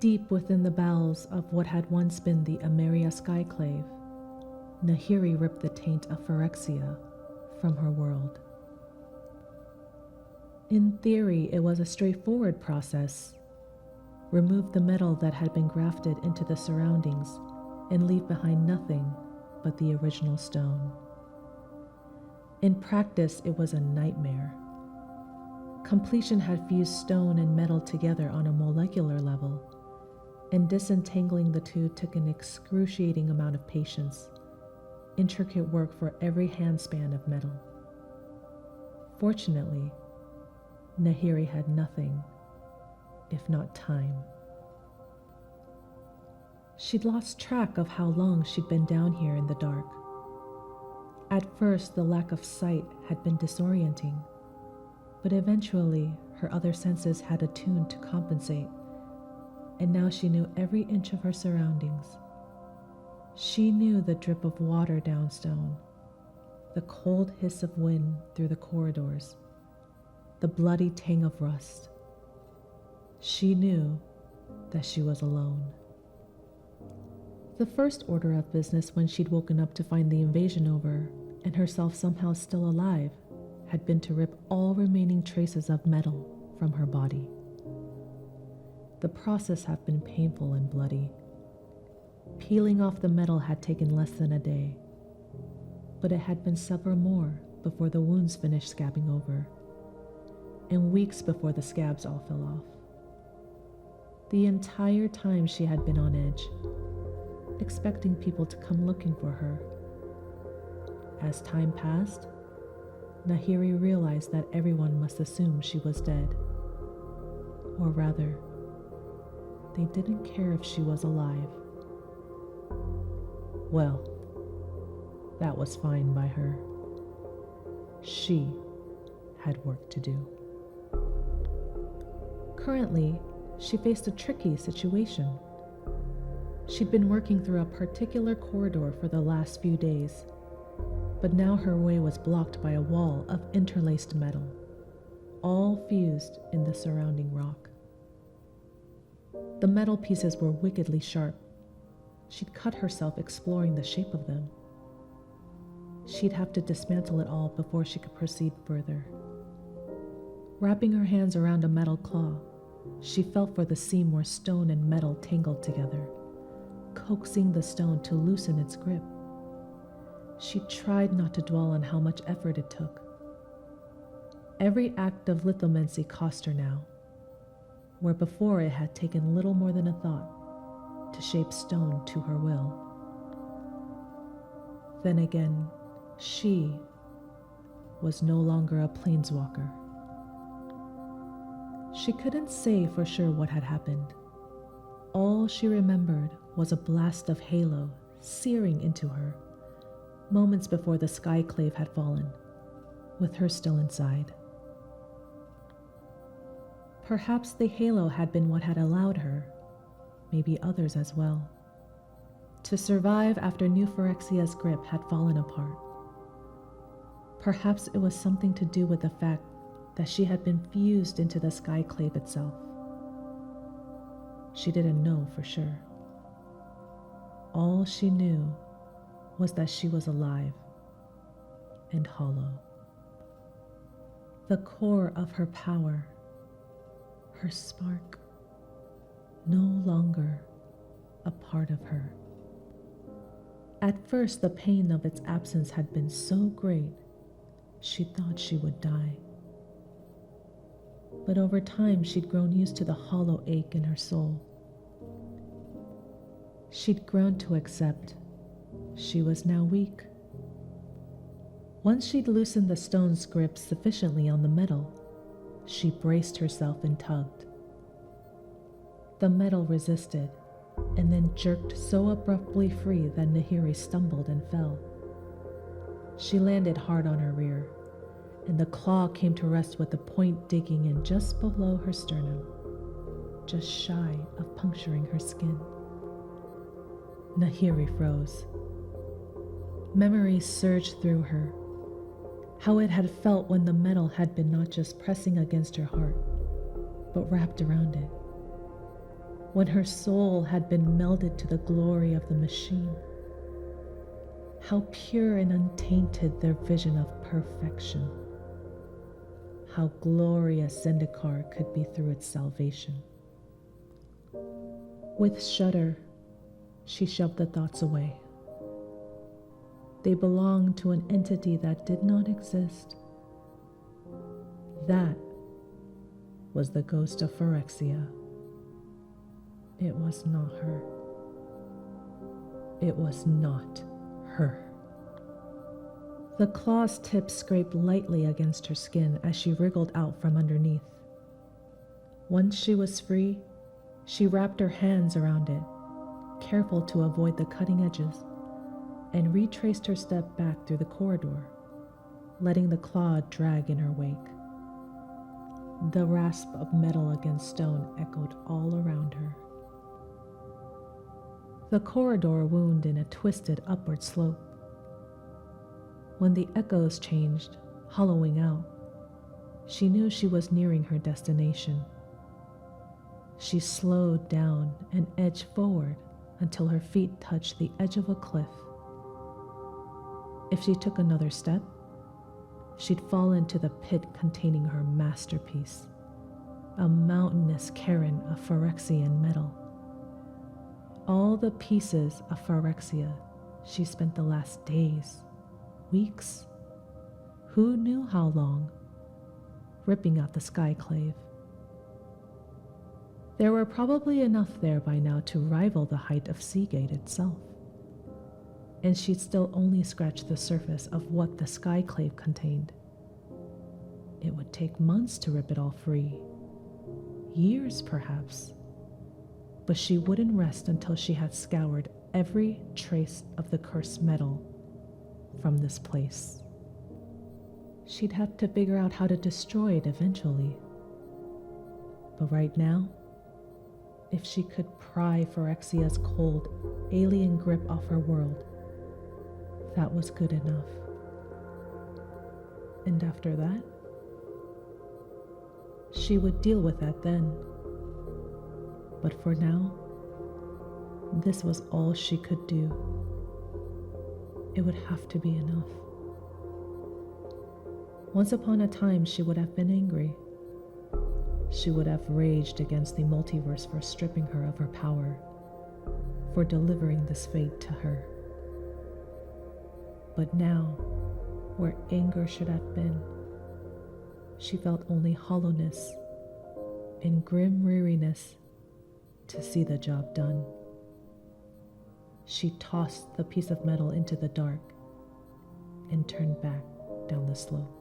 Deep within the bowels of what had once been the Ameria Skyclave, Nahiri ripped the taint of Phyrexia from her world. In theory, it was a straightforward process. Remove the metal that had been grafted into the surroundings and leave behind nothing but the original stone. In practice, it was a nightmare. Completion had fused stone and metal together on a molecular level, and disentangling the two took an excruciating amount of patience, intricate work for every handspan of metal. Fortunately, Nahiri had nothing, if not time. She'd lost track of how long she'd been down here in the dark. At first, the lack of sight had been disorienting, but eventually her other senses had attuned to compensate, and now she knew every inch of her surroundings. She knew the drip of water down stone, the cold hiss of wind through the corridors, the bloody tang of rust. She knew that she was alone. The first order of business when she'd woken up to find the invasion over and herself somehow still alive had been to rip all remaining traces of metal from her body. The process had been painful and bloody. Peeling off the metal had taken less than a day, but it had been several more before the wounds finished scabbing over, and weeks before the scabs all fell off. The entire time she had been on edge, expecting people to come looking for her. As time passed, Nahiri realized that everyone must assume she was dead. Or rather, they didn't care if she was alive. Well, that was fine by her. She had work to do. Currently, she faced a tricky situation. She'd been working through a particular corridor for the last few days, but now her way was blocked by a wall of interlaced metal, all fused in the surrounding rock. The metal pieces were wickedly sharp. She'd cut herself exploring the shape of them. She'd have to dismantle it all before she could proceed further. Wrapping her hands around a metal claw, she felt for the seam where stone and metal tangled together, coaxing the stone to loosen its grip. She tried not to dwell on how much effort it took. Every act of lithomancy cost her now, where before it had taken little more than a thought to shape stone to her will. Then again, she was no longer a planeswalker. She couldn't say for sure what had happened. All she remembered was a blast of halo searing into her, moments before the skyclave had fallen, with her still inside. Perhaps the halo had been what had allowed her, maybe others as well, to survive after New Phyrexia's grip had fallen apart. Perhaps it was something to do with the fact that she had been fused into the skyclave itself. She didn't know for sure. All she knew was that she was alive and hollow. The core of her power, her spark, no longer a part of her. At first, the pain of its absence had been so great, she thought she would die. But over time, she'd grown used to the hollow ache in her soul. She'd grown to accept she was now weak. Once she'd loosened the stone's grip sufficiently on the metal, she braced herself and tugged. The metal resisted, and then jerked so abruptly free that Nahiri stumbled and fell. She landed hard on her rear, and the claw came to rest with the point digging in just below her sternum, just shy of puncturing her skin. Nahiri froze. Memories surged through her, how it had felt when the metal had been not just pressing against her heart, but wrapped around it. when her soul had been melded to the glory of the machine. How pure and untainted their vision of perfection. How glorious Zendikar could be through its salvation. With shudder, she shoved the thoughts away. They belonged to an entity that did not exist. That was the ghost of Phyrexia. It was not her. It was not her. The claw's tip scraped lightly against her skin as she wriggled out from underneath. Once she was free, she wrapped her hands around it, careful to avoid the cutting edges, and retraced her step back through the corridor, letting the claw drag in her wake. The rasp of metal against stone echoed all around her. The corridor wound in a twisted upward slope. When the echoes changed, hollowing out, she knew she was nearing her destination. She slowed down and edged forward until her feet touched the edge of a cliff. If she took another step, she'd fall into the pit containing her masterpiece, a mountainous cairn of Phyrexian metal. All the pieces of Phyrexia she spent the last days, weeks, who knew how long, ripping out the skyclave. There were probably enough there by now to rival the height of Seagate itself, and she'd still only scratched the surface of what the skyclave contained. It would take months to rip it all free, years perhaps, but she wouldn't rest until she had scoured every trace of the cursed metal from this place. She'd have to figure out how to destroy it eventually. But right now, if she could pry Phyrexia's cold, alien grip off her world, that was good enough. And after that, she would deal with that then. But for now, this was all she could do. It would have to be enough. Once upon a time, she would have been angry. She would have raged against the multiverse for stripping her of her power, for delivering this fate to her. But now, where anger should have been, she felt only hollowness and grim weariness to see the job done. She tossed the piece of metal into the dark and turned back down the slope.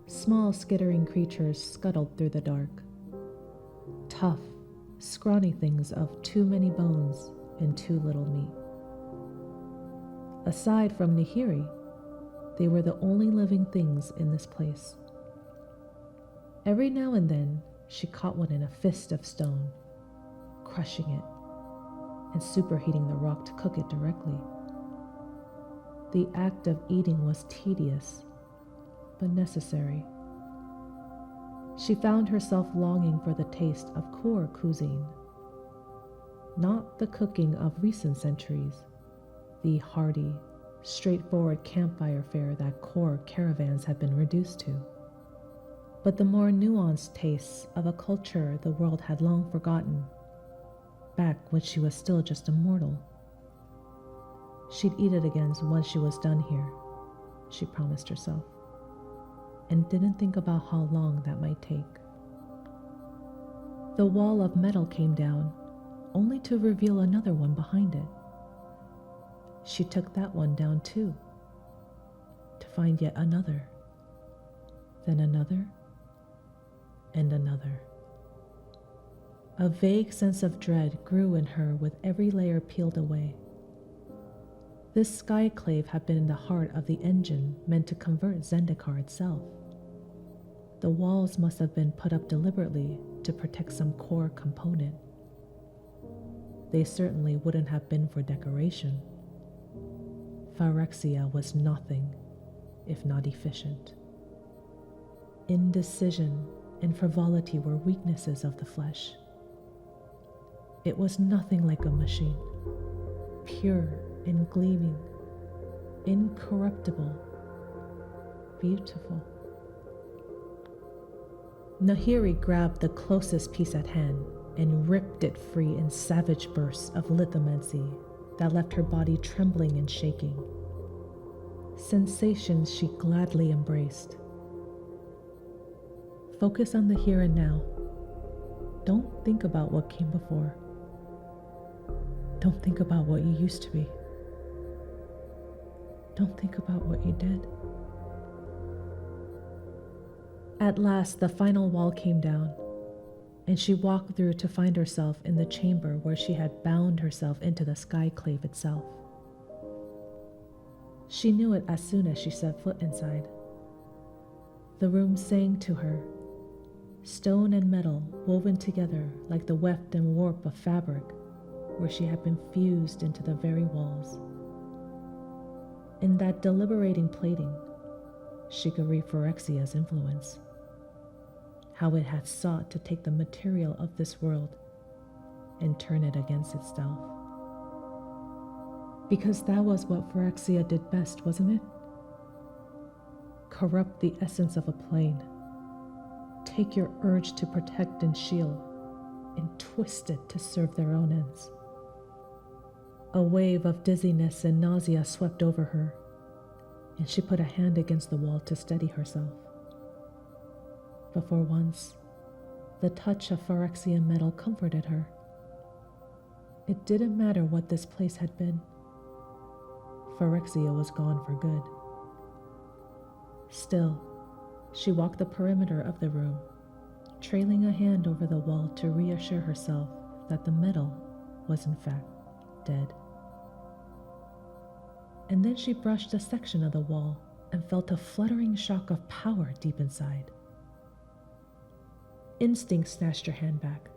Small skittering creatures scuttled through the dark. Tough, scrawny things of too many bones and too little meat. Aside from Nihiri, they were the only living things in this place. Every now and then, she caught one in a fist of stone, crushing it and superheating the rock to cook it directly. The act of eating was tedious, but necessary. She found herself longing for the taste of core cuisine, not the cooking of recent centuries, the hearty, straightforward campfire fare that core caravans had been reduced to, but the more nuanced tastes of a culture the world had long forgotten, back when she was still just a mortal. She'd eat it again once she was done here, she promised herself, and didn't think about how long that might take. The wall of metal came down, only to reveal another one behind it. She took that one down too, to find yet another, then another, and another. A vague sense of dread grew in her with every layer peeled away. This skyclave had been in the heart of the engine meant to convert Zendikar itself. The walls must have been put up deliberately to protect some core component. They certainly wouldn't have been for decoration. Phyrexia was nothing if not efficient. Indecision and frivolity were weaknesses of the flesh. It was nothing like a machine, pure and gleaming, incorruptible, beautiful. Nahiri grabbed the closest piece at hand and ripped it free in savage bursts of lithomancy that left her body trembling and shaking. Sensations she gladly embraced. Focus on the here and now. Don't think about what came before. Don't think about what you used to be. Don't think about what you did. At last, the final wall came down, and she walked through to find herself in the chamber where she had bound herself into the skyclave itself. She knew it as soon as she set foot inside. The room sang to her, stone and metal woven together like the weft and warp of fabric, where she had been fused into the very walls. In that deliberating plating, she could read Phyrexia's influence, how it had sought to take the material of this world and turn it against itself. Because that was what Phyrexia did best, wasn't it? Corrupt the essence of a plane, take your urge to protect and shield, and twist it to serve their own ends. A wave of dizziness and nausea swept over her, and she put a hand against the wall to steady herself. But for once, the touch of Phyrexian metal comforted her. It didn't matter what this place had been. Phyrexia was gone for good. Still, she walked the perimeter of the room, trailing a hand over the wall to reassure herself that the metal was in fact dead. And then she brushed a section of the wall and felt a fluttering shock of power deep inside. Instinct snatched her hand back.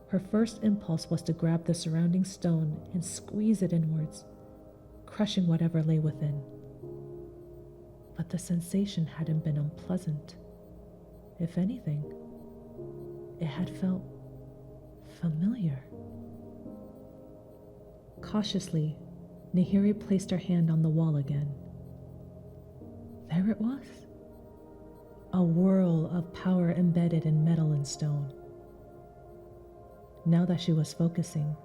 Her first impulse was to grab the surrounding stone and squeeze it inwards, crushing whatever lay within. But the sensation hadn't been unpleasant. If anything, it had felt familiar. Cautiously, Nahiri placed her hand on the wall again. There it was. A whirl of power embedded in metal and stone. Now that she was focusing,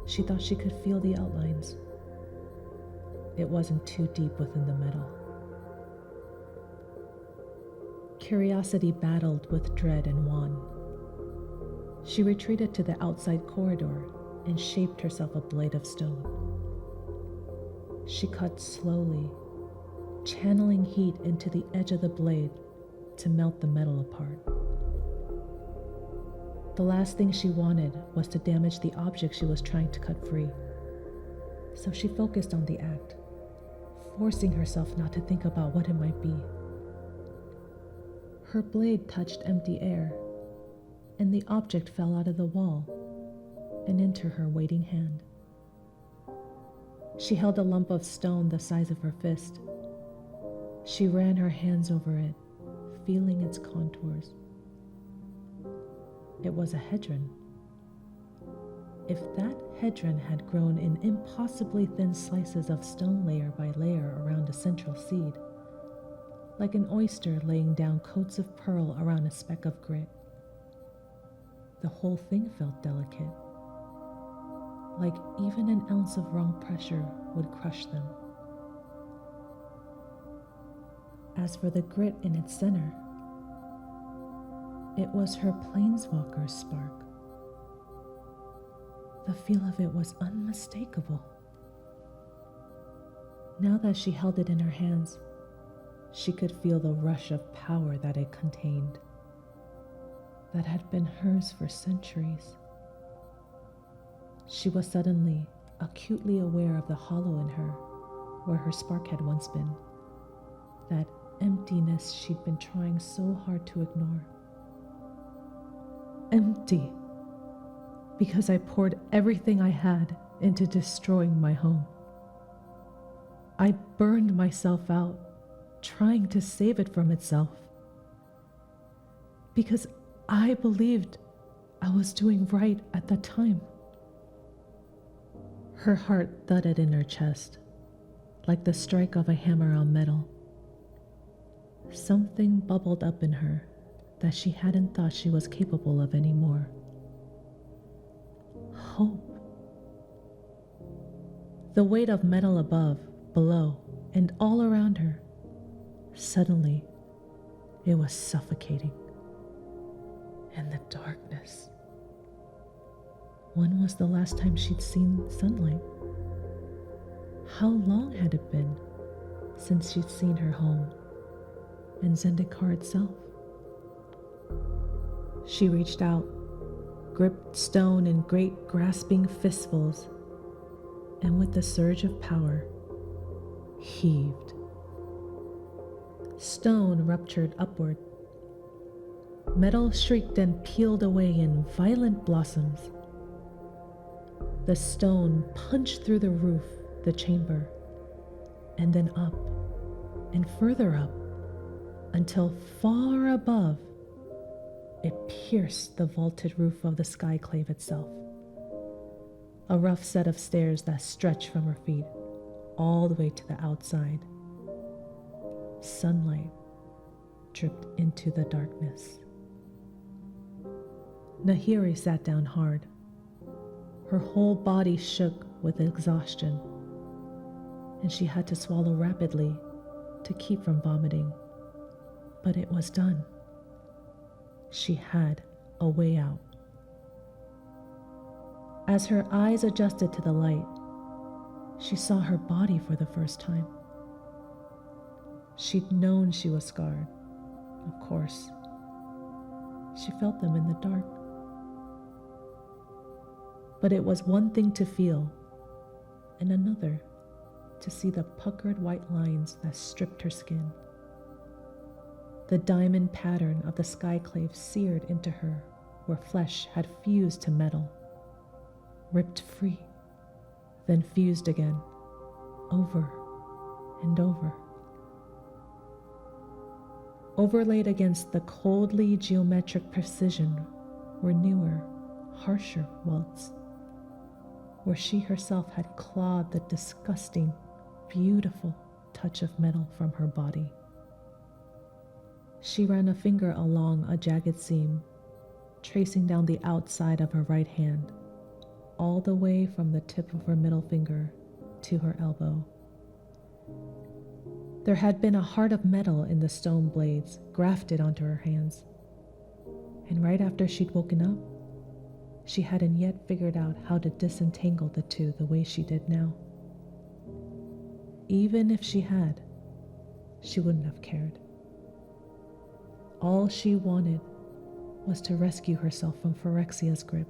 she thought she could feel the outlines. It wasn't too deep within the metal. Curiosity battled with dread and won. She retreated to the outside corridor and shaped herself a blade of stone. She cut slowly, channeling heat into the edge of the blade to melt the metal apart. The last thing she wanted was to damage the object she was trying to cut free. So she focused on the act, forcing herself not to think about what it might be. Her blade touched empty air, and the object fell out of the wall and into her waiting hand. She held a lump of stone the size of her fist. She ran her hands over it, feeling its contours. It was a hedron. If that hedron had grown in impossibly thin slices of stone layer by layer around a central seed, like an oyster laying down coats of pearl around a speck of grit, the whole thing felt delicate, like even an ounce of wrong pressure would crush them. As for the grit in its center, it was her planeswalker's spark. The feel of it was unmistakable. Now that she held it in her hands, she could feel the rush of power that it contained, that had been hers for centuries. She was suddenly acutely aware of the hollow in her, where her spark had once been, that emptiness she'd been trying so hard to ignore. Empty, because I poured everything I had into destroying my home. I burned myself out, trying to save it from itself. Because I believed I was doing right at that time. Her heart thudded in her chest, like the strike of a hammer on metal. Something bubbled up in her that she hadn't thought she was capable of anymore. Hope. The weight of metal above, below, and all around her. Suddenly, it was suffocating. And the darkness. When was the last time she'd seen sunlight? How long had it been since she'd seen her home and Zendikar itself? She reached out, gripped stone in great grasping fistfuls, and with the surge of power, heaved. Stone ruptured upward. Metal shrieked and peeled away in violent blossoms. The stone punched through the roof, the chamber, and then up, and further up, until far above, it pierced the vaulted roof of the skyclave itself. A rough set of stairs that stretched from her feet all the way to the outside. Sunlight dripped into the darkness. Nahiri sat down hard. Her whole body shook with exhaustion, and she had to swallow rapidly to keep from vomiting. But it was done. She had a way out. As her eyes adjusted to the light, she saw her body for the first time. She'd known she was scarred, of course. She felt them in the dark. But it was one thing to feel, and another to see the puckered white lines that stripped her skin. The diamond pattern of the skyclave seared into her where flesh had fused to metal, ripped free, then fused again, over and over. Overlaid against the coldly geometric precision were newer, harsher welts, where she herself had clawed the disgusting, beautiful touch of metal from her body. She ran a finger along a jagged seam, tracing down the outside of her right hand, all the way from the tip of her middle finger to her elbow. There had been a heart of metal in the stone blades grafted onto her hands, and right after she'd woken up, she hadn't yet figured out how to disentangle the two the way she did now. Even if she had, she wouldn't have cared. All she wanted was to rescue herself from Phyrexia's grip,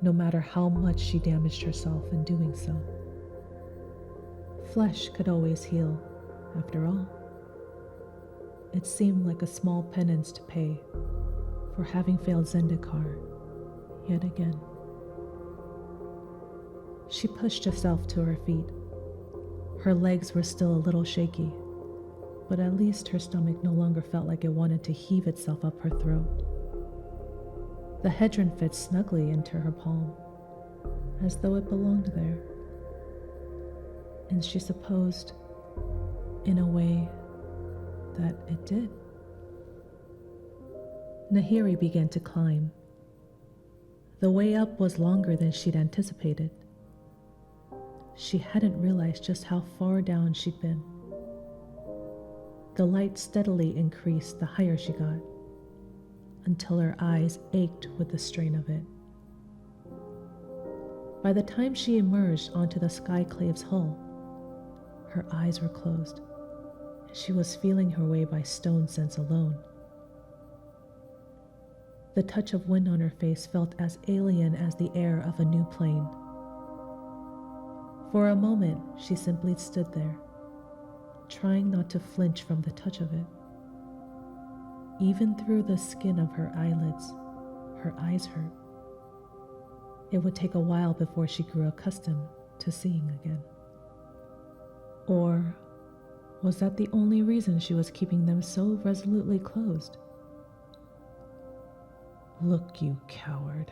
no matter how much she damaged herself in doing so. Flesh could always heal, after all. It seemed like a small penance to pay for having failed Zendikar yet again. She pushed herself to her feet. Her legs were still a little shaky, but at least her stomach no longer felt like it wanted to heave itself up her throat. The hedron fit snugly into her palm, as though it belonged there. And she supposed, in a way, that it did. Nahiri began to climb. The way up was longer than she'd anticipated. She hadn't realized just how far down she'd been. The light steadily increased the higher she got, until her eyes ached with the strain of it. By the time she emerged onto the skyclave's hull, her eyes were closed, and she was feeling her way by stone sense alone. The touch of wind on her face felt as alien as the air of a new plane. For a moment, she simply stood there, trying not to flinch from the touch of it. Even through the skin of her eyelids, her eyes hurt. It would take a while before she grew accustomed to seeing again. Or was that the only reason she was keeping them so resolutely closed? Look, you coward.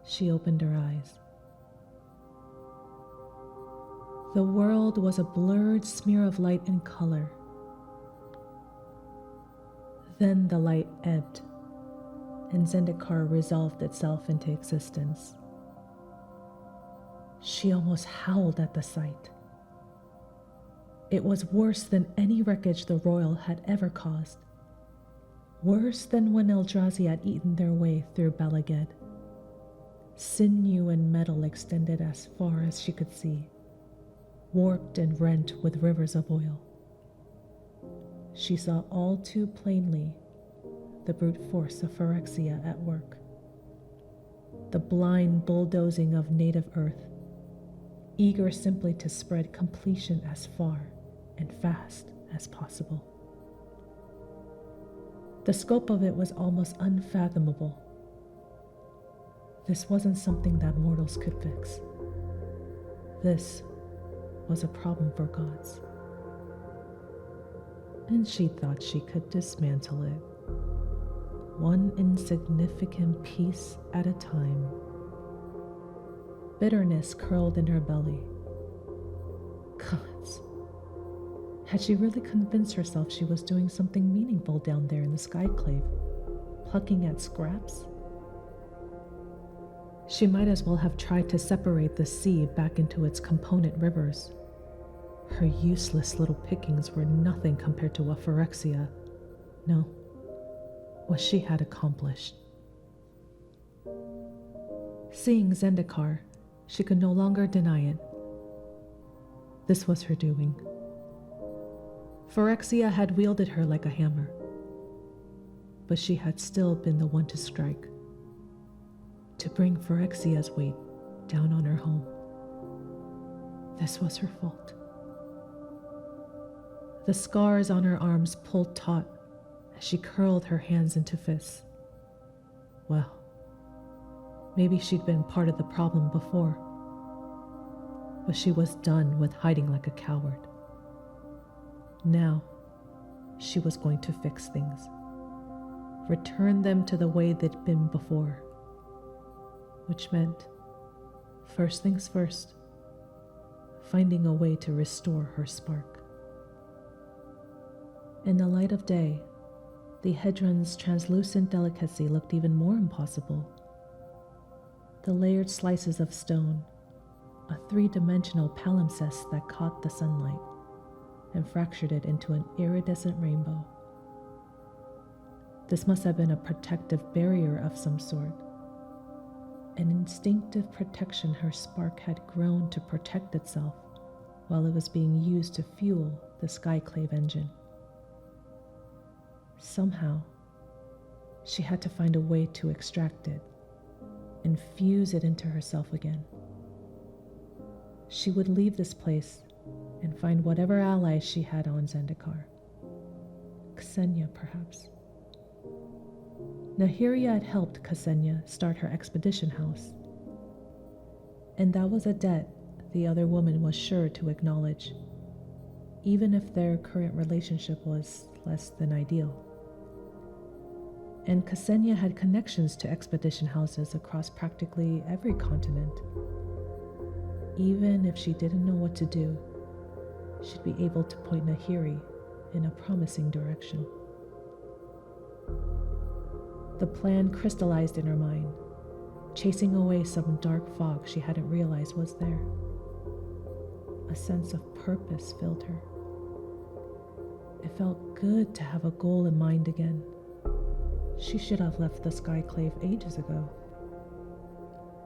She opened her eyes. The world was a blurred smear of light and color. Then the light ebbed, and Zendikar resolved itself into existence. She almost howled at the sight. It was worse than any wreckage the Royal had ever caused. Worse than when Eldrazi had eaten their way through Balaged. Sinew and metal extended as far as she could see, warped and rent with rivers of oil. She saw all too plainly the brute force of Phyrexia at work. The blind bulldozing of native earth, eager simply to spread completion as far and fast as possible. The scope of it was almost unfathomable. This wasn't something that mortals could fix. This was a problem for gods. And she thought she could dismantle it, one insignificant piece at a time. Bitterness curled in her belly. Gods. Had she really convinced herself she was doing something meaningful down there in the skyclave, plucking at scraps? She might as well have tried to separate the sea back into its component rivers. Her useless little pickings were nothing compared to what Phyrexia, no, what she had accomplished. Seeing Zendikar, she could no longer deny it. This was her doing. Phyrexia had wielded her like a hammer, but she had still been the one to strike, to bring Phyrexia's weight down on her home. This was her fault. The scars on her arms pulled taut as she curled her hands into fists. Well, maybe she'd been part of the problem before, but she was done with hiding like a coward. Now, she was going to fix things, return them to the way they'd been before, which meant, first things first, finding a way to restore her spark. In the light of day, the Hedron's translucent delicacy looked even more impossible. The layered slices of stone, a three-dimensional palimpsest that caught the sunlight and fractured it into an iridescent rainbow. This must have been a protective barrier of some sort, an instinctive protection her spark had grown to protect itself while it was being used to fuel the Skyclave engine. Somehow, she had to find a way to extract it, infuse it into herself again. She would leave this place and find whatever allies she had on Zendikar. Ksenia, perhaps. Nahiria had helped Ksenia start her expedition house, and that was a debt the other woman was sure to acknowledge, even if their current relationship was less than ideal. And Ksenia had connections to expedition houses across practically every continent. Even if she didn't know what to do, she'd be able to point Nahiri in a promising direction. The plan crystallized in her mind, chasing away some dark fog she hadn't realized was there. A sense of purpose filled her. It felt good to have a goal in mind again. She should have left the Skyclave ages ago.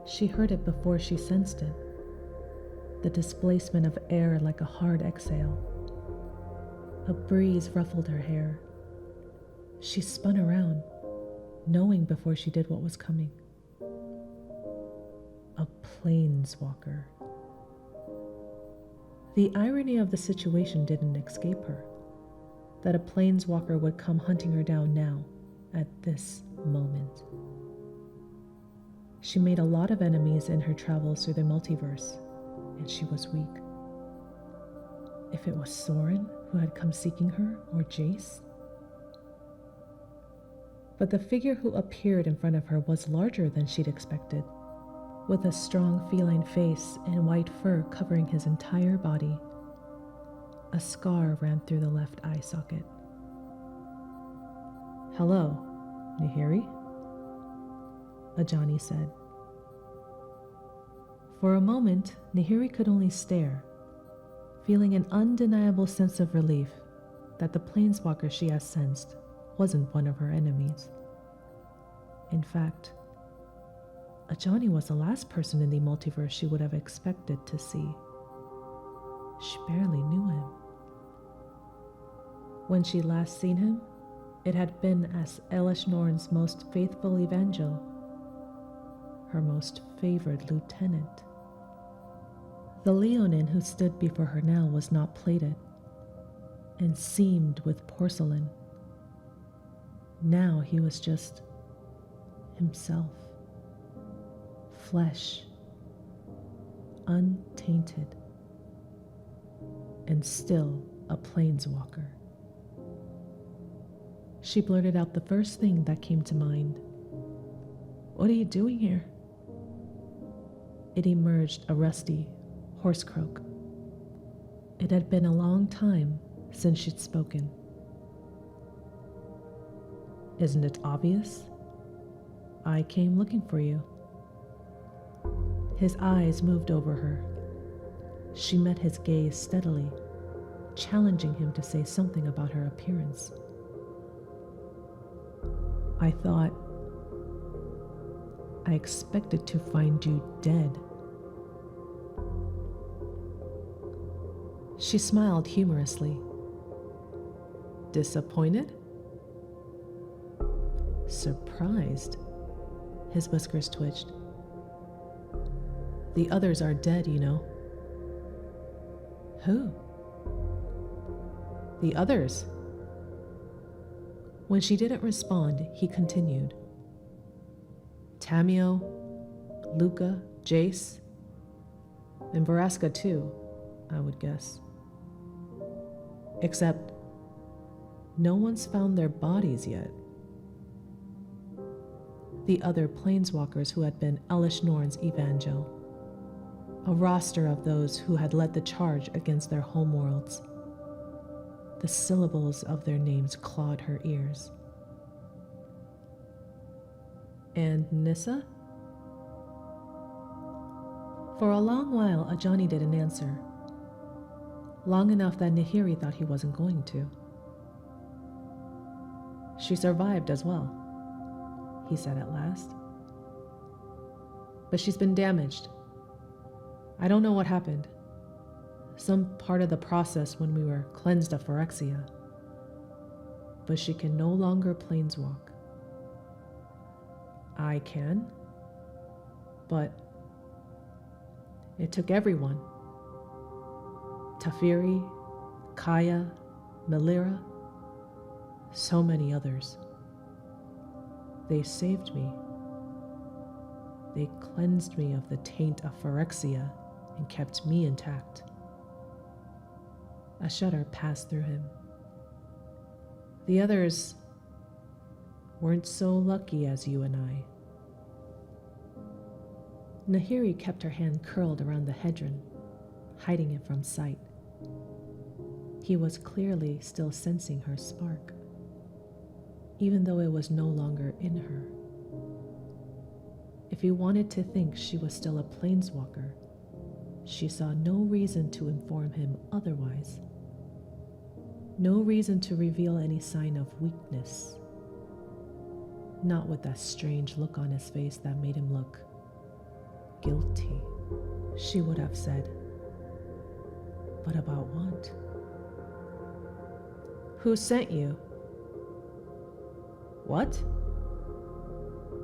She heard it before she sensed it. The displacement of air like a hard exhale. A breeze ruffled her hair. She spun around, knowing before she did what was coming. A planeswalker. The irony of the situation didn't escape her, that a planeswalker would come hunting her down now, at this moment. She made a lot of enemies in her travels through the multiverse, and she was weak. If it was Soren who had come seeking her, or Jace? But the figure who appeared in front of her was larger than she'd expected, with a strong feline face and white fur covering his entire body. A scar ran through the left eye socket. "Hello, Nahiri?" Ajani said. For a moment, Nahiri could only stare, feeling an undeniable sense of relief that the planeswalker she has sensed wasn't one of her enemies. In fact, Ajani was the last person in the multiverse she would have expected to see. She barely knew him. When she last seen him, it had been as Elish Norn's most faithful evangel, her most favored lieutenant. The Leonin who stood before her now was not plated and seamed with porcelain. Now he was just himself, flesh, untainted, and still a planeswalker. She blurted out the first thing that came to mind. "What are you doing here?" It emerged a rusty horse croak. It had been a long time since she'd spoken. "Isn't it obvious? I came looking for you." His eyes moved over her. She met his gaze steadily, challenging him to say something about her appearance. I expected to find you dead." She smiled humorously. "Disappointed?" "Surprised?" His whiskers twitched. "The others are dead, you know." "Who?" "The others." When she didn't respond, he continued. "Tamio, Luca, Jace, and Veraska too, I would guess. Except no one's found their bodies yet." The other planeswalkers who had been Elish Norn's evangel, a roster of those who had led the charge against their homeworlds. The syllables of their names clawed her ears. "And Nissa?" For a long while, Ajani didn't answer. Long enough that Nahiri thought he wasn't going to. "She survived as well," he said at last. "But she's been damaged. I don't know what happened. Some part of the process when we were cleansed of Phyrexia. But she can no longer planeswalk. I can, but it took everyone. Tafiri, Kaya, Melira, so many others. They saved me. They cleansed me of the taint of Phyrexia and kept me intact." A shudder passed through him. "The others weren't so lucky as you and I." Nahiri kept her hand curled around the hedron, hiding it from sight. He was clearly still sensing her spark, even though it was no longer in her. If he wanted to think she was still a planeswalker, she saw no reason to inform him otherwise. No reason to reveal any sign of weakness. Not with that strange look on his face that made him look guilty, she would have said. But about what? "Who sent you?" "What?"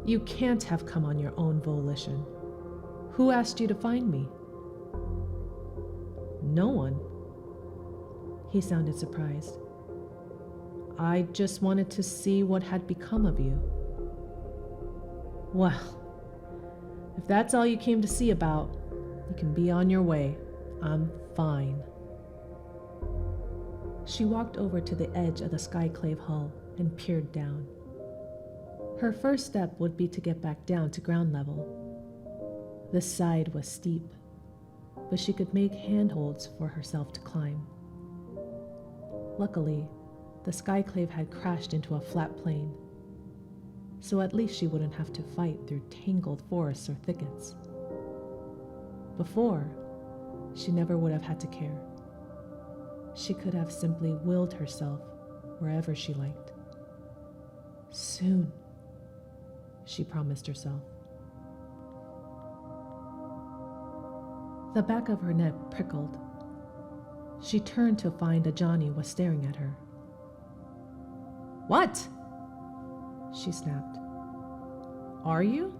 "You can't have come on your own volition. Who asked you to find me?" "No one." He sounded surprised. "I just wanted to see what had become of you." "Well, if that's all you came to see about, you can be on your way. I'm fine." She walked over to the edge of the skyclave hull and peered down. Her first step would be to get back down to ground level. The side was steep, but she could make handholds for herself to climb. Luckily, the skyclave had crashed into a flat plain, so at least she wouldn't have to fight through tangled forests or thickets. Before, she never would have had to care. She could have simply willed herself wherever she liked. Soon, she promised herself. The back of her neck prickled. She turned to find Ajani was staring at her. "What?" she snapped. "Are you?"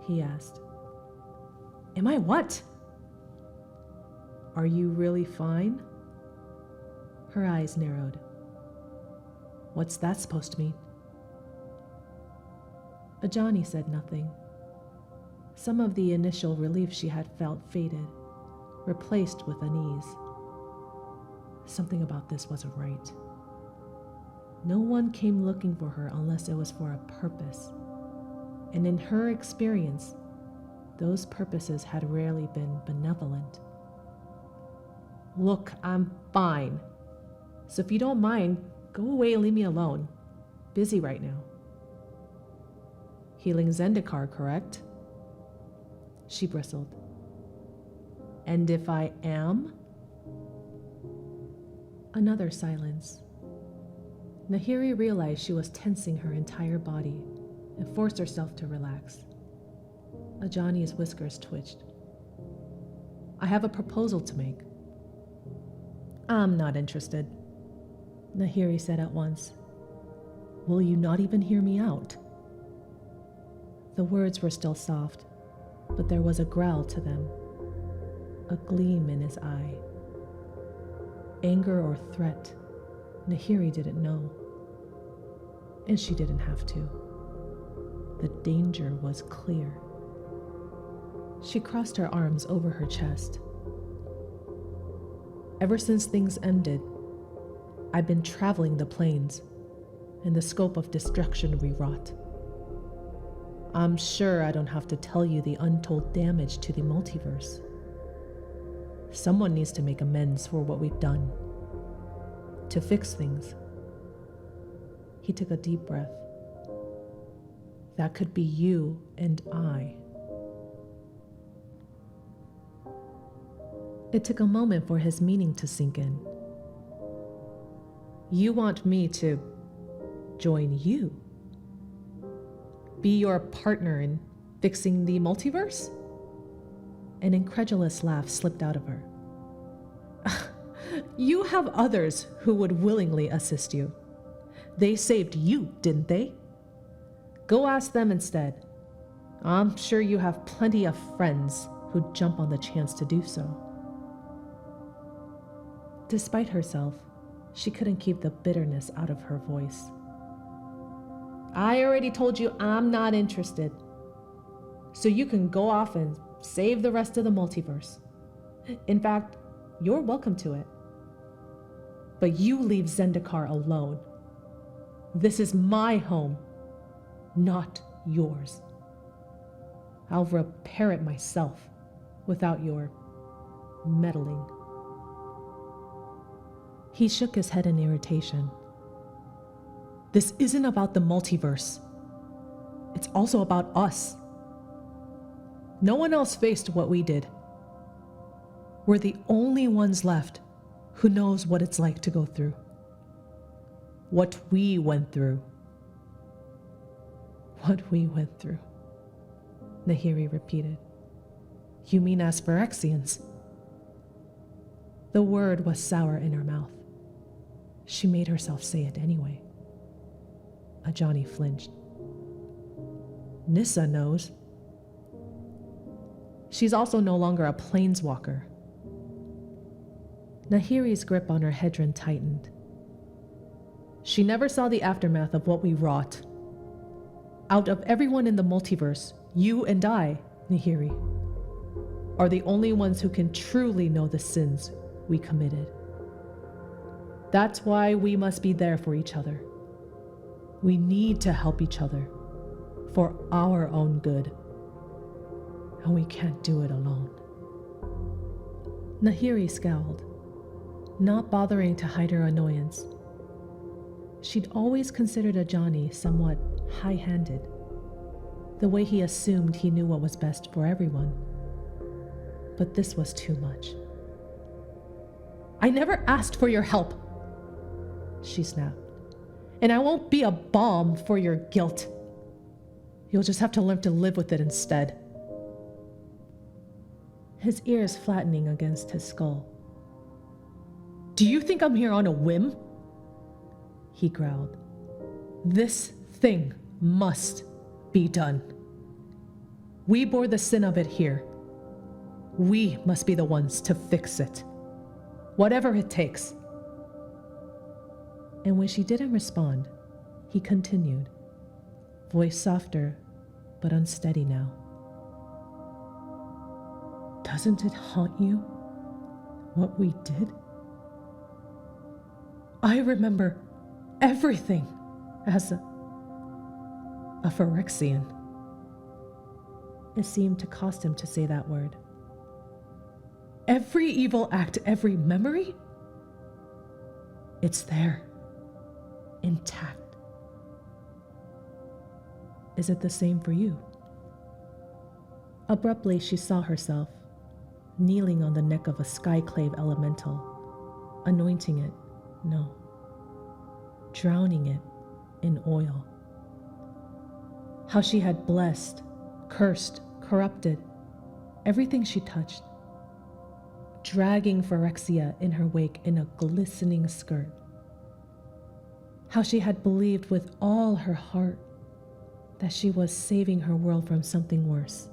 he asked. "Am I what?" "Are you really fine?" Her eyes narrowed. "What's that supposed to mean?" Ajani said nothing. Some of the initial relief she had felt faded, replaced with unease. Something about this wasn't right. No one came looking for her unless it was for a purpose. And in her experience, those purposes had rarely been benevolent. "Look, I'm fine. So if you don't mind, go away and leave me alone. Busy right now." "Healing Zendikar, correct?" She bristled. "And if I am?" Another silence. Nahiri realized she was tensing her entire body and forced herself to relax. Ajani's whiskers twitched. "I have a proposal to make." "I'm not interested," Nahiri said at once. "Will you not even hear me out?" The words were still soft, but there was a growl to them, a gleam in his eye. Anger or threat, Nahiri didn't know. And she didn't have to. The danger was clear. She crossed her arms over her chest. "Ever since things ended, I've been traveling the plains, and the scope of destruction we wrought. I'm sure I don't have to tell you the untold damage to the multiverse. Someone needs to make amends for what we've done. To fix things." He took a deep breath. "That could be you and I." It took a moment for his meaning to sink in. "You want me to join you? Be your partner in fixing the multiverse?" An incredulous laugh slipped out of her. "You have others who would willingly assist you. They saved you, didn't they? Go ask them instead. I'm sure you have plenty of friends who'd jump on the chance to do so." Despite herself, she couldn't keep the bitterness out of her voice. "I already told you I'm not interested. So you can go off and save the rest of the multiverse. In fact, you're welcome to it. But you leave Zendikar alone. This is my home, not yours. I'll repair it myself without your meddling." He shook his head in irritation. "This isn't about the multiverse. It's also about us. No one else faced what we did. We're the only ones left who knows what it's like to go through. What we went through." "What we went through," Nahiri repeated. "You mean as Phyrexians?" The word was sour in her mouth. She made herself say it anyway. Ajani flinched. "Nissa knows. She's also no longer a planeswalker." Nahiri's grip on her hedron tightened. "She never saw the aftermath of what we wrought. Out of everyone in the multiverse, you and I, Nahiri, are the only ones who can truly know the sins we committed. That's why we must be there for each other. We need to help each other for our own good. And we can't do it alone. Nahiri scowled, not bothering to hide her annoyance. She'd always considered Ajani somewhat high-handed, the way he assumed he knew what was best for everyone. But this was too much. I never asked for your help, she snapped. And I won't be a balm for your guilt. You'll just have to learn to live with it instead. His ears flattening against his skull. Do you think I'm here on a whim? He growled. This thing must be done. We bore the sin of it here. We must be the ones to fix it. Whatever it takes. And when she didn't respond, he continued, voice softer but unsteady now. Doesn't it haunt you, what we did? I remember everything as a Phyrexian. It seemed to cost him to say that word. Every evil act, every memory? It's there, intact. Is it the same for you? Abruptly, she saw herself, kneeling on the neck of a skyclave elemental, anointing it, no, drowning it in oil. How she had blessed, cursed, corrupted everything she touched, dragging Phyrexia in her wake in a glistening skirt. How she had believed with all her heart that she was saving her world from something worse.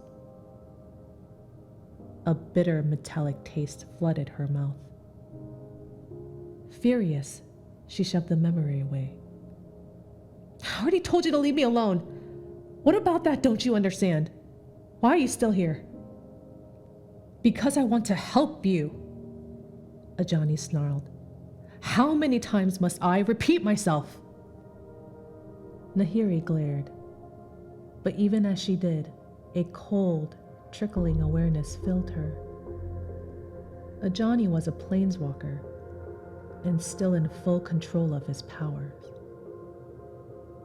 A bitter metallic taste flooded her mouth. Furious, she shoved the memory away. I already told you to leave me alone. What about that don't you understand? Why are you still here? Because I want to help you, Ajani snarled. How many times must I repeat myself? Nahiri glared, but even as she did, a cold, trickling awareness filled her. Ajani was a planeswalker, and still in full control of his powers.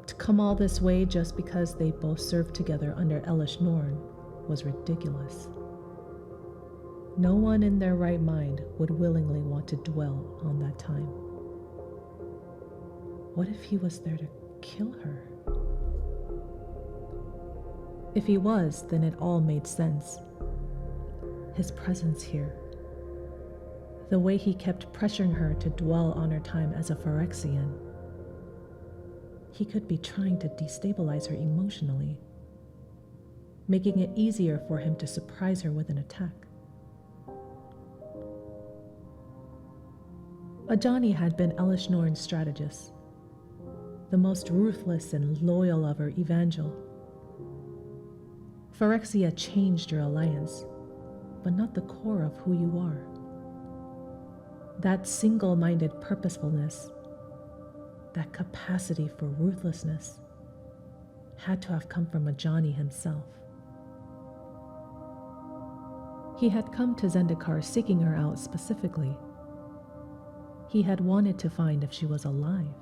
To come all this way just because they both served together under Elesh Norn was ridiculous. No one in their right mind would willingly want to dwell on that time. What if he was there to kill her? If he was, then it all made sense. His presence here. The way he kept pressuring her to dwell on her time as a Phyrexian. He could be trying to destabilize her emotionally, making it easier for him to surprise her with an attack. Ajani had been Elesh Norn's strategist, the most ruthless and loyal of her evangel. Phyrexia changed your alliance, but not the core of who you are. That single-minded purposefulness, that capacity for ruthlessness, had to have come from Ajani himself. He had come to Zendikar seeking her out specifically. He had wanted to find if she was alive.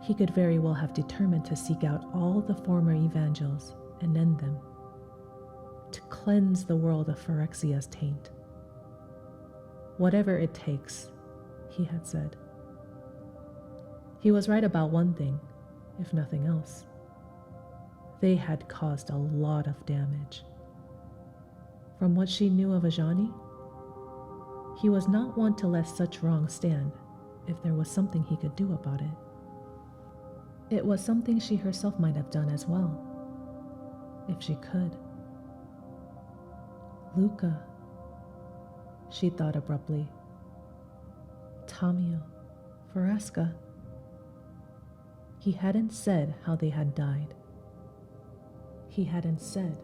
He could very well have determined to seek out all the former evangels and end them, to cleanse the world of Phyrexia's taint. Whatever it takes, he had said. He was right about one thing, if nothing else. They had caused a lot of damage. From what she knew of Ajani, he was not one to let such wrong stand if there was something he could do about it. It was something she herself might have done as well, if she could. Luca, she thought abruptly. Tamio, Vraska. He hadn't said how they had died. He hadn't said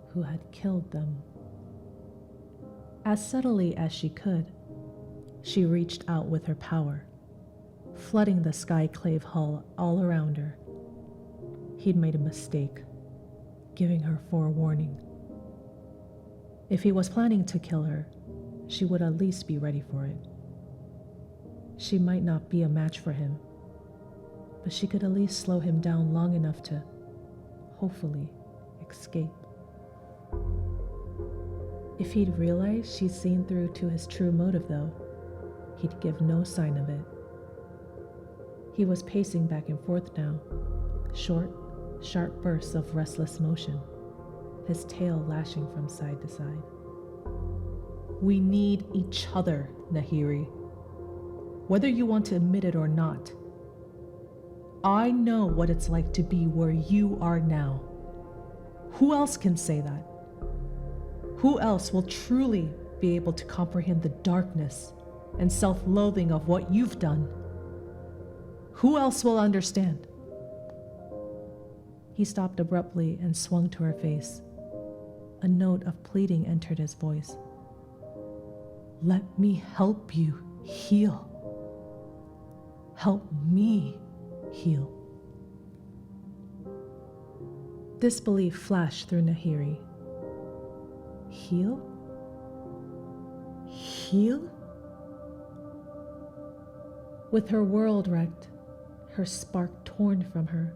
who had killed them. As subtly as she could, she reached out with her power, flooding the skyclave hull all around her. He'd made a mistake, giving her forewarning. If he was planning to kill her, she would at least be ready for it. She might not be a match for him, but she could at least slow him down long enough to, hopefully, escape. If he'd realized she'd seen through to his true motive, though, he'd give no sign of it. He was pacing back and forth now, short, sharp bursts of restless motion, his tail lashing from side to side. We need each other, Nahiri. Whether you want to admit it or not. I know what it's like to be where you are now. Who else can say that? Who else will truly be able to comprehend the darkness and self-loathing of what you've done? Who else will understand? He stopped abruptly and swung to her face. A note of pleading entered his voice. Let me help you heal. Help me heal. Disbelief flashed through Nahiri. Heal? Heal? With her world wrecked, her spark torn from her,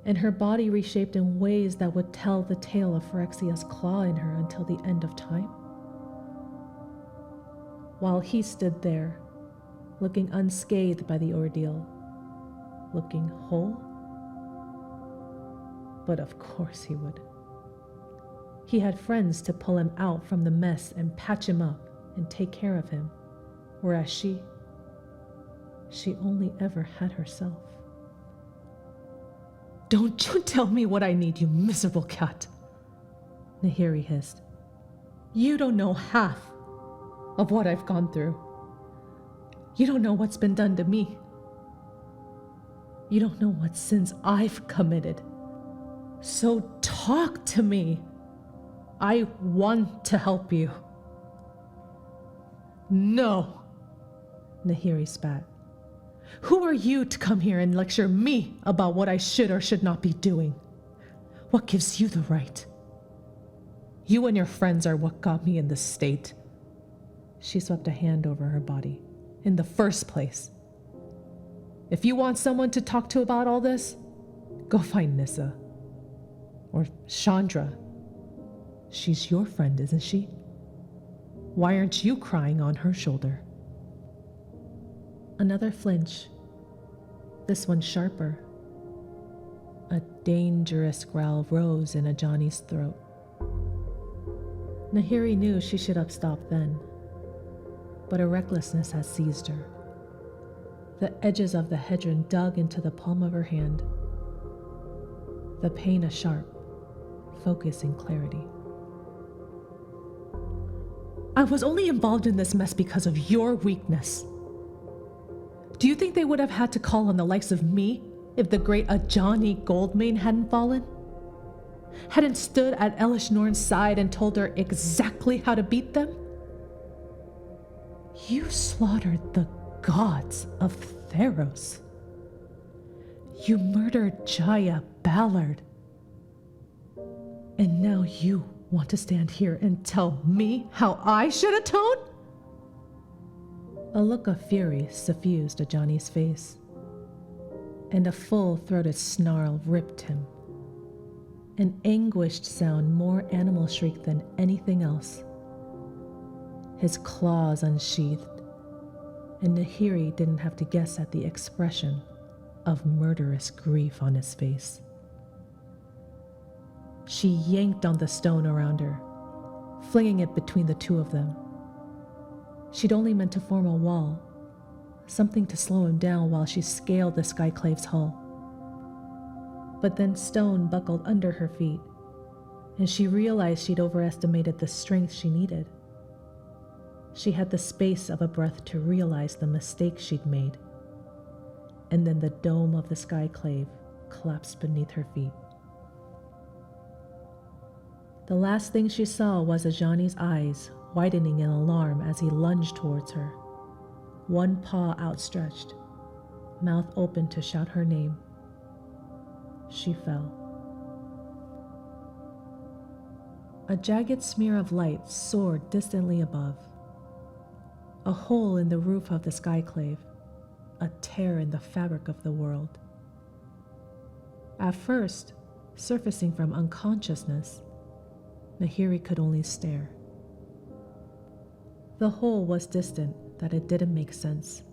and her body reshaped in ways that would tell the tale of Phyrexia's claw in her until the end of time. While he stood there, looking unscathed by the ordeal, looking whole. But of course he would. He had friends to pull him out from the mess and patch him up and take care of him, whereas she only ever had herself. Don't you tell me what I need, you miserable cat, Nahiri hissed. You don't know half of what I've gone through. You don't know what's been done to me. You don't know what sins I've committed. So talk to me. I want to help you. No, Nahiri spat. Who are you to come here and lecture me about what I should or should not be doing? What gives you the right? You and your friends are what got me in this state. She swept a hand over her body. In the first place. If you want someone to talk to about all this, go find Nissa. Or Chandra. She's your friend, isn't she? Why aren't you crying on her shoulder? Another flinch. This one sharper. A dangerous growl rose in Ajani's throat. Nahiri knew she should have stopped then, but a recklessness had seized her. The edges of the hedron dug into the palm of her hand. The pain a sharp, focusing clarity. I was only involved in this mess because of your weakness. Do you think they would have had to call on the likes of me if the great Ajani Goldmane hadn't fallen? Hadn't stood at Elish Norn's side and told her exactly how to beat them? You slaughtered the gods of Theros. You murdered Jaya Ballard. And now you want to stand here and tell me how I should atone? A look of fury suffused Ajani's face, and a full-throated snarl ripped him. An anguished sound more animal shriek than anything else. His claws unsheathed, and Nahiri didn't have to guess at the expression of murderous grief on his face. She yanked on the stone around her, flinging it between the two of them. She'd only meant to form a wall, something to slow him down while she scaled the skyclave's hull. But then stone buckled under her feet, and she realized she'd overestimated the strength she needed. She had the space of a breath to realize the mistake she'd made, and then the dome of the skyclave collapsed beneath her feet. The last thing she saw was Ajani's eyes widening in alarm as he lunged towards her, one paw outstretched, mouth open to shout her name. She fell. A jagged smear of light soared distantly above. A hole in the roof of the skyclave, a tear in the fabric of the world. At first, surfacing from unconsciousness, Nahiri could only stare. The hole was distant that it didn't make sense.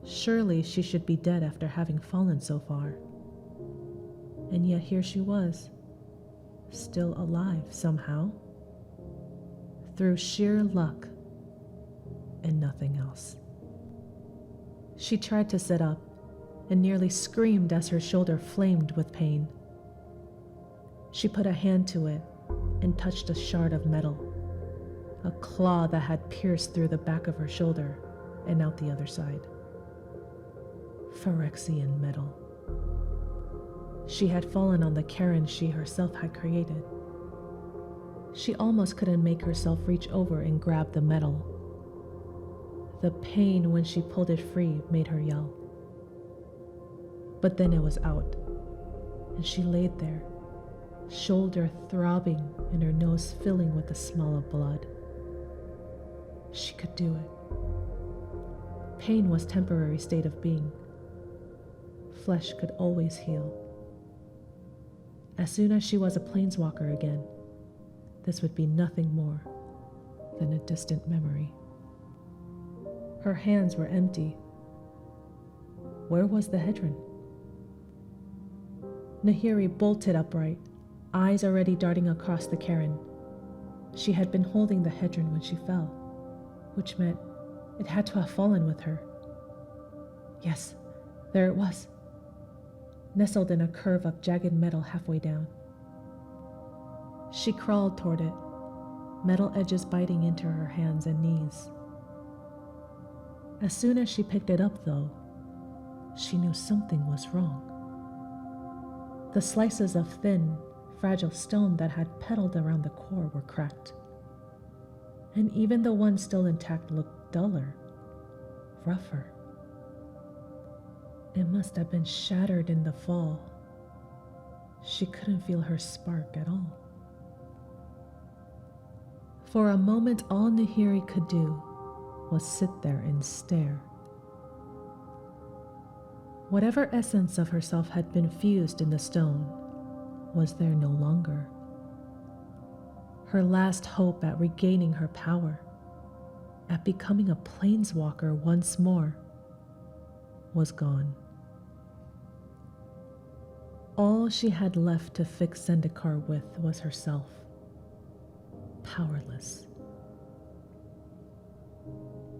Surely she should be dead after having fallen so far. And yet here she was, still alive somehow, through sheer luck and nothing else. She tried to sit up and nearly screamed as her shoulder flamed with pain. She put a hand to it and touched a shard of metal, a claw that had pierced through the back of her shoulder and out the other side. Phyrexian metal. She had fallen on the cairn she herself had created. She almost couldn't make herself reach over and grab the metal. The pain when she pulled it free made her yell. But then it was out, and she laid there, shoulder throbbing and her nose filling with the smell of blood. She could do it. Pain was a temporary state of being. Flesh could always heal. As soon as she was a planeswalker again, this would be nothing more than a distant memory. Her hands were empty. Where was the hedron? Nahiri bolted upright, eyes already darting across the cairn. She had been holding the hedron when she fell, which meant it had to have fallen with her. Yes, there it was, nestled in a curve of jagged metal halfway down. She crawled toward it, metal edges biting into her hands and knees. As soon as she picked it up, though, she knew something was wrong. The slices of thin, fragile stone that had petaled around the core were cracked, and even the one still intact looked duller, rougher. It must have been shattered in the fall. She couldn't feel her spark at all. For a moment, all Nahiri could do was sit there and stare. Whatever essence of herself had been fused in the stone was there no longer. Her last hope at regaining her power, at becoming a planeswalker once more, was gone. All she had left to fix Zendikar with was herself, powerless.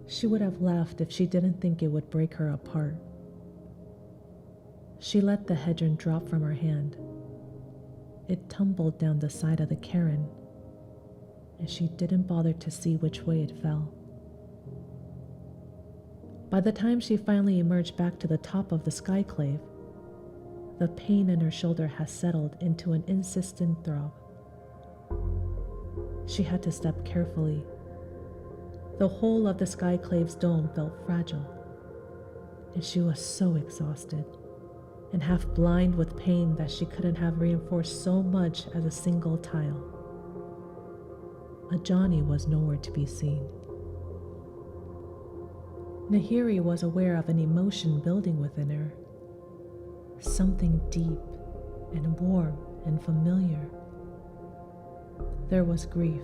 She would have laughed if she didn't think it would break her apart. She let the hedron drop from her hand. It tumbled down the side of the cairn, and she didn't bother to see which way it fell. By the time she finally emerged back to the top of the skyclave, the pain in her shoulder had settled into an insistent throb. She had to step carefully. The whole of the skyclave's dome felt fragile, and she was so exhausted and half blind with pain that she couldn't have reinforced so much as a single tile. Ajani was nowhere to be seen. Nahiri was aware of an emotion building within her, something deep and warm and familiar. There was grief,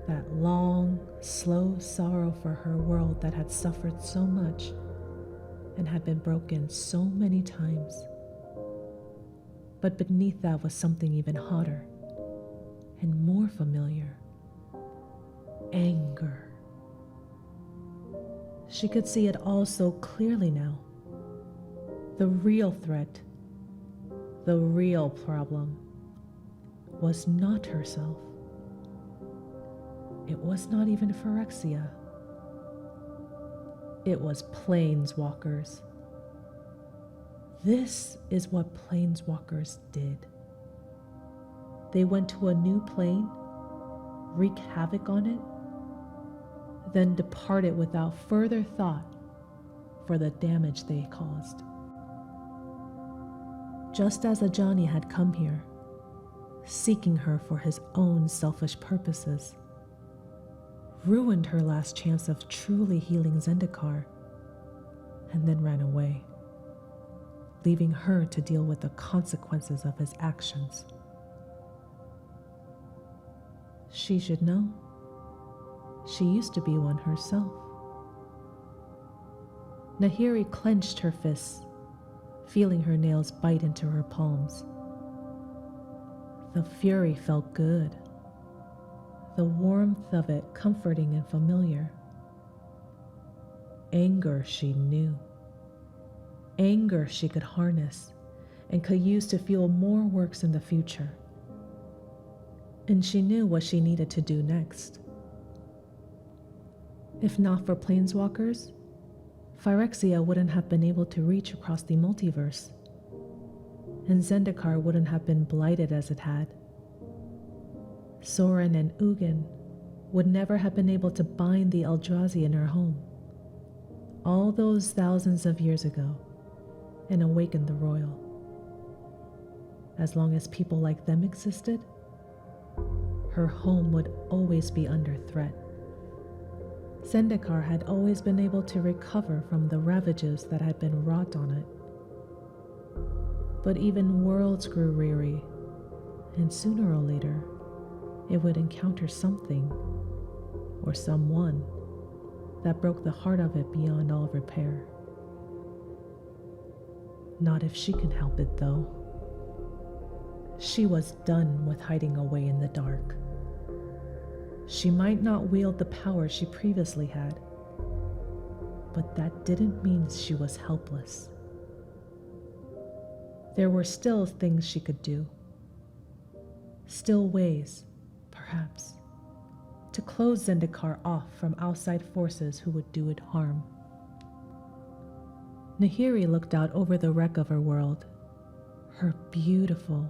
that long, slow sorrow for her world that had suffered so much and had been broken so many times. But beneath that was something even hotter and more familiar. Anger. She could see it all so clearly now. The real threat, the real problem, was not herself. It was not even Phyrexia. It was planeswalkers. This is what planeswalkers did. They went to a new plane, wreaked havoc on it, then departed without further thought for the damage they caused. Just as Ajani had come here, seeking her for his own selfish purposes, ruined her last chance of truly healing Zendikar, and then ran away, leaving her to deal with the consequences of his actions. She should know. She used to be one herself. Nahiri clenched her fists, feeling her nails bite into her palms. The fury felt good, the warmth of it comforting and familiar. Anger she knew. Anger she could harness and could use to fuel more works in the future. And she knew what she needed to do next. If not for planeswalkers, Phyrexia wouldn't have been able to reach across the multiverse, and Zendikar wouldn't have been blighted as it had. Soren and Ugin would never have been able to bind the Eldrazi in her home, all those thousands of years ago, and awaken the Royal. As long as people like them existed, her home would always be under threat. Zendikar had always been able to recover from the ravages that had been wrought on it. But even worlds grew weary, and sooner or later, it would encounter something, or someone, that broke the heart of it beyond all repair. Not if she can help it, though. She was done with hiding away in the dark. She might not wield the power she previously had, but that didn't mean she was helpless. There were still things she could do. Still ways, perhaps, to close Zendikar off from outside forces who would do it harm. Nahiri looked out over the wreck of her world, her beautiful,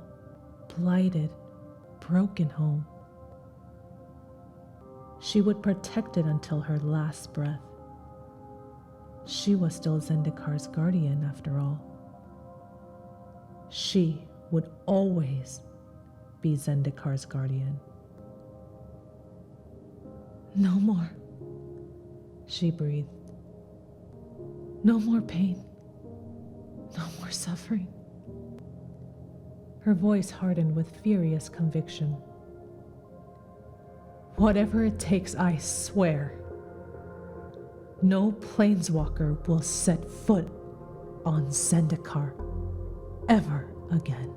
blighted, broken home. She would protect it until her last breath. She was still Zendikar's guardian, after all. She would always be Zendikar's guardian. No more, she breathed. No more pain. No more suffering. Her voice hardened with furious conviction. Whatever it takes, I swear. No planeswalker will set foot on Zendikar ever again.